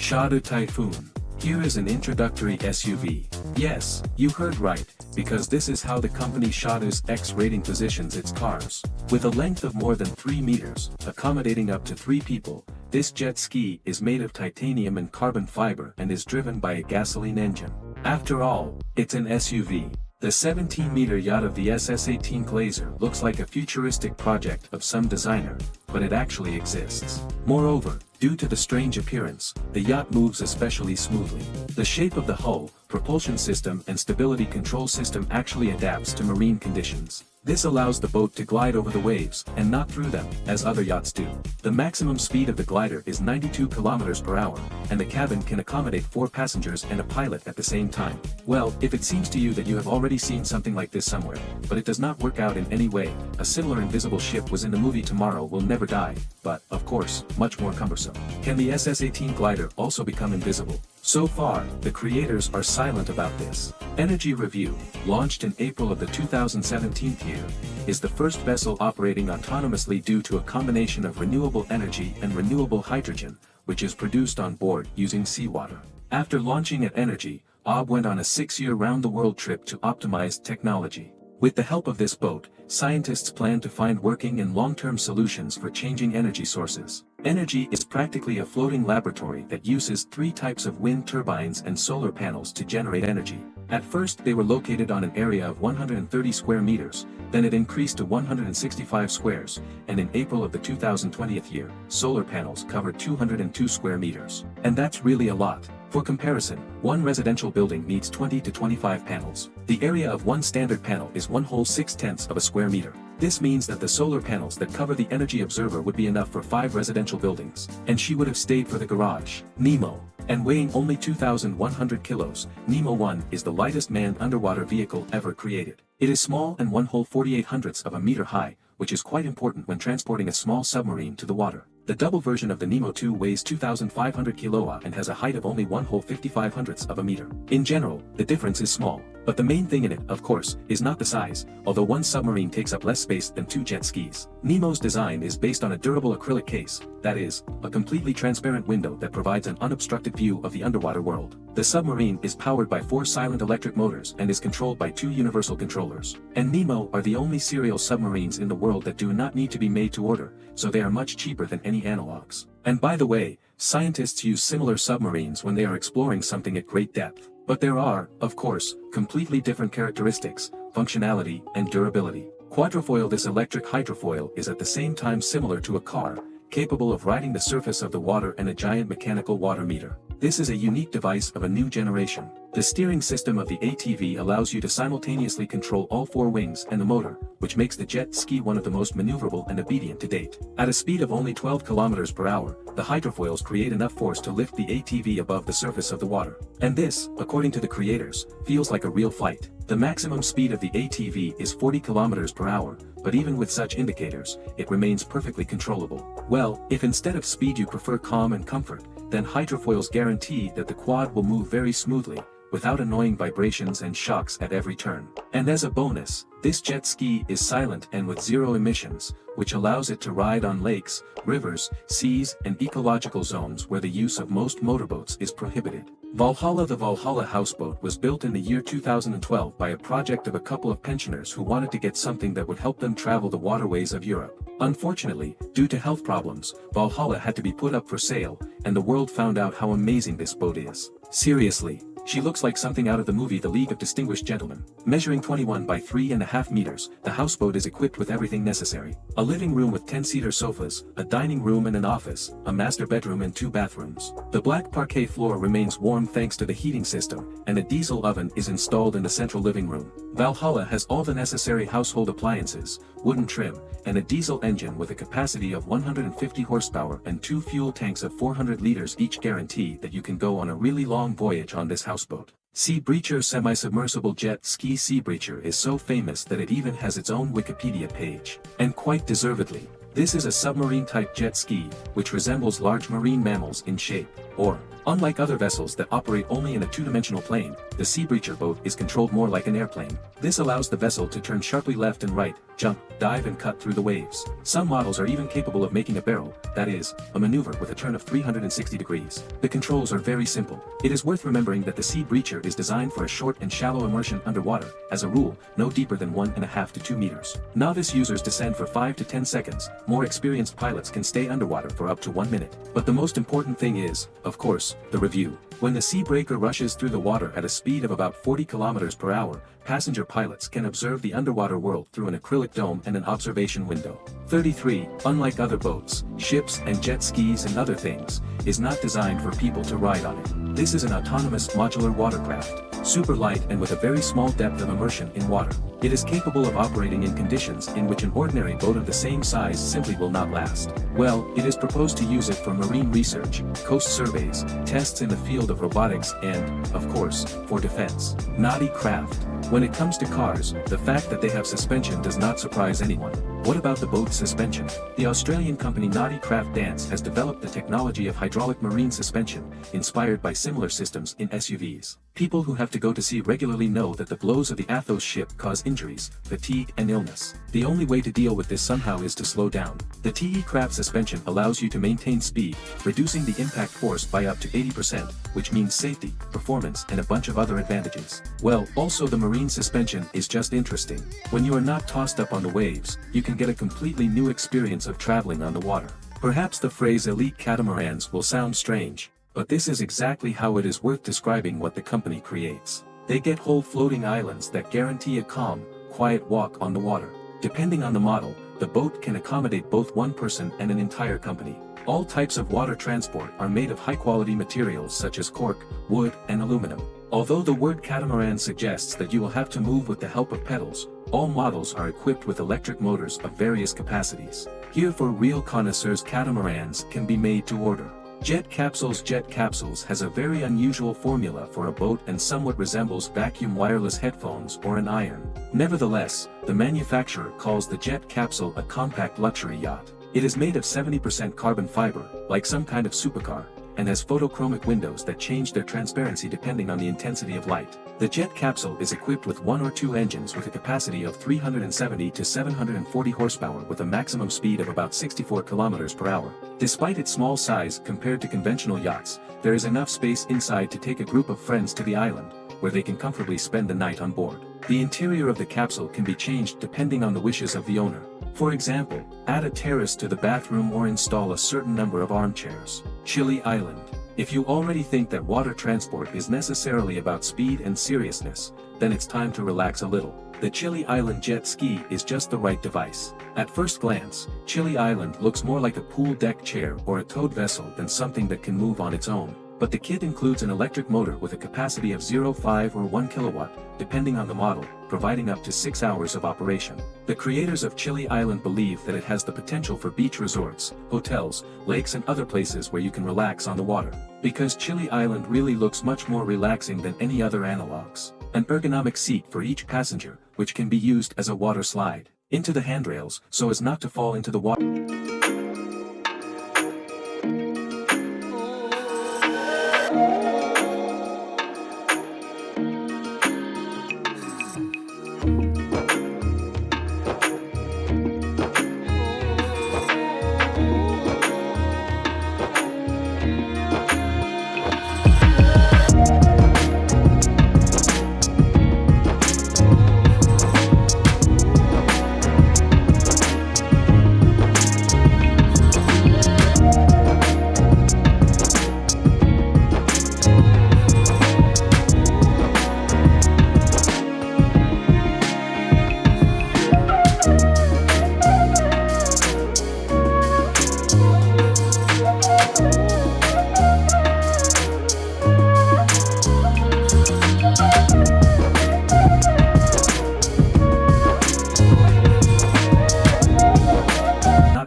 Shadu Typhoon. Here is an introductory SUV. Yes, you heard right, because this is how the company Shadu's X rating positions its cars. With a length of more than 3 meters, accommodating up to 3 people, this jet ski is made of titanium and carbon fiber and is driven by a gasoline engine. After all, it's an SUV. The 17-meter yacht of the SS-18 Glazer looks like a futuristic project of some designer, but it actually exists. Moreover, due to the strange appearance, the yacht moves especially smoothly. The shape of the hull, propulsion system and stability control system actually adapts to marine conditions. This allows the boat to glide over the waves, and not through them, as other yachts do. The maximum speed of the glider is 92 kilometers per hour, and the cabin can accommodate 4 passengers and a pilot at the same time. Well, if it seems to you that you have already seen something like this somewhere, but it does not work out in any way, a similar invisible ship was in the movie Tomorrow Will Never Die, but, of course, much more cumbersome. Can the SS-18 glider also become invisible? So far, the creators are silent about this. Energy Review, launched in April of the 2017 year, is the first vessel operating autonomously due to a combination of renewable energy and renewable hydrogen, which is produced on board using seawater. After launching at Energy, OB went on a 6-year round-the-world trip to optimize technology. With the help of this boat, scientists plan to find working and long-term solutions for changing energy sources. Energy is practically a floating laboratory that uses 3 types of wind turbines and solar panels to generate energy. At first they were located on an area of 130 square meters, then it increased to 165 squares, and in April of the 2020 year, solar panels covered 202 square meters. And that's really a lot. For comparison, one residential building needs 20 to 25 panels. The area of one standard panel is 1 whole 6/10 of a square meter. This means that the solar panels that cover the energy observer would be enough for 5 residential buildings, and she would have stayed for the garage. Nemo. And weighing only 2,100 kilos, Nemo 1 is the lightest manned underwater vehicle ever created. It is small and 1 whole 48/100 of a meter high, which is quite important when transporting a small submarine to the water. The double version of the Nemo 2 weighs 2,500 kg and has a height of only 1 whole 55/100 of a meter. In general, the difference is small, but the main thing in it, of course, is not the size, although one submarine takes up less space than 2 jet skis. Nemo's design is based on a durable acrylic case, that is, a completely transparent window that provides an unobstructed view of the underwater world. The submarine is powered by 4 silent electric motors and is controlled by 2 universal controllers. And Nemo are the only serial submarines in the world that do not need to be made to order, so they are much cheaper than any analogs. And by the way, scientists use similar submarines when they are exploring something at great depth. But there are, of course, completely different characteristics, functionality, and durability. Quadrifoil. This electric hydrofoil is at the same time similar to a car, capable of riding the surface of the water and a giant mechanical water meter. This is a unique device of a new generation. The steering system of the ATV allows you to simultaneously control all 4 wings and the motor, which makes the jet ski one of the most maneuverable and obedient to date. At a speed of only 12 kilometers per hour, the hydrofoils create enough force to lift the ATV above the surface of the water. And this, according to the creators, feels like a real flight. The maximum speed of the ATV is 40 kilometers per hour, but even with such indicators, it remains perfectly controllable. Well, if instead of speed you prefer calm and comfort, then hydrofoils guarantee that the quad will move very smoothly, without annoying vibrations and shocks at every turn. And as a bonus, this jet ski is silent and with 0 emissions, which allows it to ride on lakes, rivers, seas, and ecological zones where the use of most motorboats is prohibited. Valhalla. The Valhalla houseboat was built in the year 2012 by a project of a couple of pensioners who wanted to get something that would help them travel the waterways of Europe. Unfortunately, due to health problems, Valhalla had to be put up for sale, and the world found out how amazing this boat is. Seriously. She looks like something out of the movie The League of Distinguished Gentlemen. Measuring 21 by 3.5 meters, the houseboat is equipped with everything necessary. A living room with 10-seater sofas, a dining room and an office, a master bedroom and 2 bathrooms. The black parquet floor remains warm thanks to the heating system, and a diesel oven is installed in the central living room. Valhalla has all the necessary household appliances, wooden trim, and a diesel engine with a capacity of 150 horsepower and 2 fuel tanks of 400 liters each guarantee that you can go on a really long voyage on this houseboat. Sea Breacher semi-submersible jet ski. Sea Breacher is so famous that it even has its own Wikipedia page. And quite deservedly. This is a submarine-type jet ski, which resembles large marine mammals in shape, or Unlike other vessels that operate only in a two-dimensional plane, the Sea Breacher boat is controlled more like an airplane. This allows the vessel to turn sharply left and right, jump, dive and cut through the waves. Some models are even capable of making a barrel, that is, a maneuver with a turn of 360 degrees. The controls are very simple. It is worth remembering that the Sea Breacher is designed for a short and shallow immersion underwater, as a rule, no deeper than 1.5 to 2 meters. Novice users descend for 5 to 10 seconds, more experienced pilots can stay underwater for up to 1 minute. But the most important thing is, of course, the review. When the Sea Breaker rushes through the water at a speed of about 40 kilometers per hour, passenger pilots can observe the underwater world through an acrylic dome and an observation window. 33. Unlike other boats, ships and jet skis and other things, is not designed for people to ride on it. This is an autonomous modular watercraft, super light and with a very small depth of immersion in water. It is capable of operating in conditions in which an ordinary boat of the same size simply will not last. Well, it is proposed to use it for marine research, coast surveys, tests in the field of robotics and, of course, for defense. Nati craft. When it comes to cars, the fact that they have suspension does not surprise anyone. What about the boat's suspension? The Australian company Nati Craft Dance has developed the technology of hydraulic marine suspension, inspired by similar systems in SUVs. People who have to go to sea regularly know that the blows of the Athos ship cause injuries, fatigue and illness. The only way to deal with this somehow is to slow down. The TE Craft suspension allows you to maintain speed, reducing the impact force by up to 80%, which means safety, performance and a bunch of other advantages. Well, also the marine suspension is just interesting. When you are not tossed up on the waves, you can get a completely new experience of traveling on the water. Perhaps the phrase elite catamarans will sound strange, but this is exactly how it is worth describing what the company creates. They get whole floating islands that guarantee a calm, quiet walk on the water. Depending on the model, the boat can accommodate both one person and an entire company. All types of water transport are made of high-quality materials such as cork, wood, and aluminum. Although the word catamaran suggests that you will have to move with the help of pedals, all models are equipped with electric motors of various capacities. Here for real connoisseurs, catamarans can be made to order. Jet Capsules has a very unusual formula for a boat and somewhat resembles vacuum wireless headphones or an iron. Nevertheless, the manufacturer calls the Jet Capsule a compact luxury yacht. It is made of 70% carbon fiber, like some kind of supercar, and has photochromic windows that change their transparency depending on the intensity of light. The Jet Capsule is equipped with 1 or 2 engines with a capacity of 370 to 740 horsepower with a maximum speed of about 64 kilometers per hour. Despite its small size compared to conventional yachts, there is enough space inside to take a group of friends to the island, where they can comfortably spend the night on board. The interior of the capsule can be changed depending on the wishes of the owner. For example, add a terrace to the bathroom or install a certain number of armchairs. Chile Island. If you already think that water transport is necessarily about speed and seriousness, then it's time to relax a little. The Chile Island jet ski is just the right device. At first glance, Chile Island looks more like a pool deck chair or a towed vessel than something that can move on its own. But the kit includes an electric motor with a capacity of 0.5 or 1 kilowatt, depending on the model, providing up to 6 hours of operation. The creators of Chile Island believe that it has the potential for beach resorts, hotels, lakes and other places where you can relax on the water. Because Chile Island really looks much more relaxing than any other analogs. An ergonomic seat for each passenger, which can be used as a water slide into the handrails so as not to fall into the water.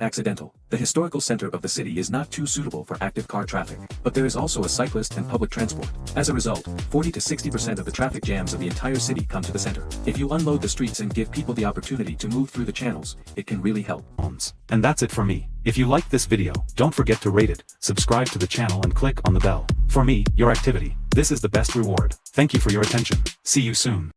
Accidental. The historical center of the city is not too suitable for active car traffic, but there is also a cyclist and public transport. As a result, 40 to 60% of the traffic jams of the entire city come to the center. If you unload the streets and give people the opportunity to move through the channels, it can really help. And that's it for me. If you liked this video, don't forget to rate it, subscribe to the channel and click on the bell. For me, your activity. This is the best reward. Thank you for your attention. See you soon.